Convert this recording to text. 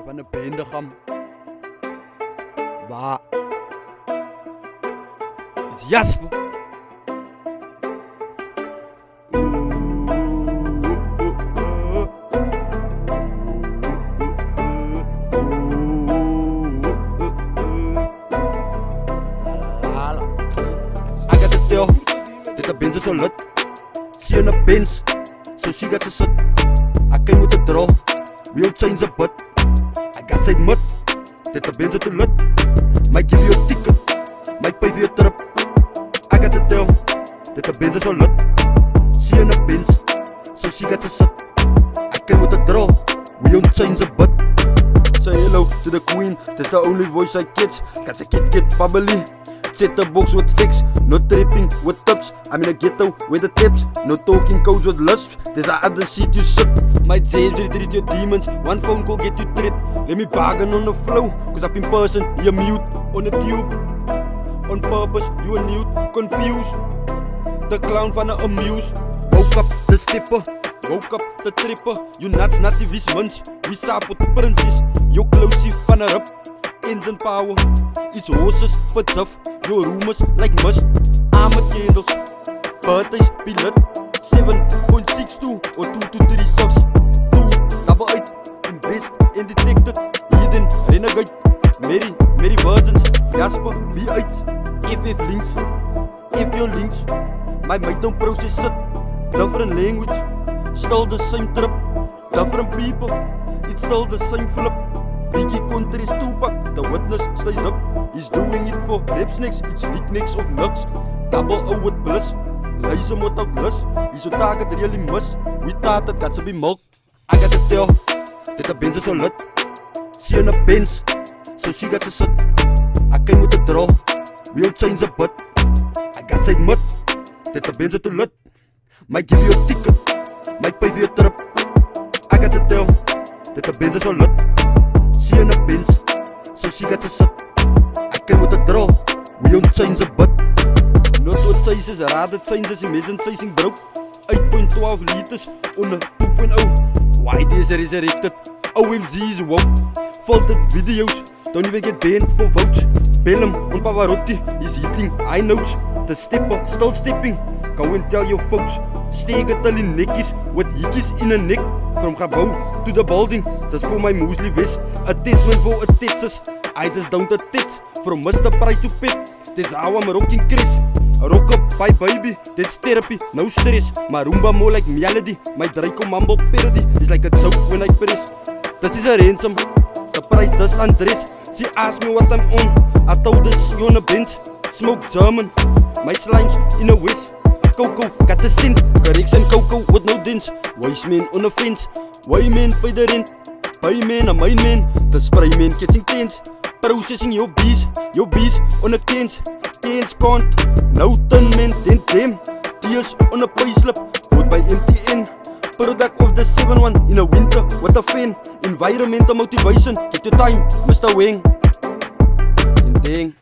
van de Bendegam. Waar is Jasper? I got the deal, dit de Benz is zo lit. Zie je een Benz, zo zie dat ze zit. I came with the draw, we all change a butt. I got said mud, dit de Benz is te lit. Might give you a ticket, might pay for your trip. I got the deal, dit de Benz is zo lit. Zie je een Benz, zo zie dat ze zit. I came with the draw, we all change a butt. Say hello to the queen, that's the only voice I catch. Got a kid bubbly. Set the box with fix, no tripping with tips. I'm in a ghetto with the tips, no talking codes with lisps. There's a other seat you sit. My James retreat your demons, one phone call get you tripped. Let me bargain on the flow, cause up in person, you're mute. On the tube, on purpose, you are nude, confused. The clown van the amuse. Woke up the stipper, woke up the tripper. You nuts, nutty, wie's munch, wie saap with the princess. You closey van a rip, engine power. It's horses, but tough. Your rumors like must. Armored candles, birthdays be lit. 7.62 or 2 to 3 subs. 2 double 8, invest in detected. Hidden renegade, Mary virgins. Jasper V8, FF links. If your links, my mate don't process it. Different language, still the same trip. Different people, it's still the same flip. Biggie country is Tupac, the witness stays up. He's doing it for reps next, it's knickknacks of nuts. Double O with bliss, lays him without bliss. He's on target, really miss. We thought that got to be milk. I got to tell, dit de Benz is zo lit. Zie je een Benz, zo zie dat ze zit. I came with the draw, we all change a butt. I got said mud, dit de Benz is te lit. Might give you a ticket, might pay for your trip. I got to tell, dit de Benz is zo lit. Zie je een Benz, zo zie dat ze zit. I came with the draw, we don't change a butt. Not what size is rather changes, imagine sizing broke. 8.12 liters on a 2.0. Why is resurrected? OMG is woke. Filtered videos, don't even get banned for votes. Bellum on Pavarotti, he's hitting high notes. The stepper still stepping, go and tell your folks. Steken till in neckies with hickeys in a neck. From Gabou to the building, just for my Mosley vest. A testament for a Texas, I just don't attach. From Mr. Pride to Pet, that's how I'm rocking Chris. Rock up, bye baby, that's therapy, no stress. My Roomba more like melody, my Draco mumble parody. It's like a joke when I press. This is a ransom, the price just undress. She asked me what I'm on, I told her she on a bench. Smoke German, my slime's in a west. Coco, got a scent, correction Coco with no dents. Wise man on the fence, way man pay the rent. Pay man, a main man, the spray man catching tents. Processing your bees on a cans. Cans can't, no 10 men, then them. Tears on a payslip, bought by MTN. Product of the 7-1 in a winter, what a fan. Environmental motivation, take your time, Mr. Wang. And dang.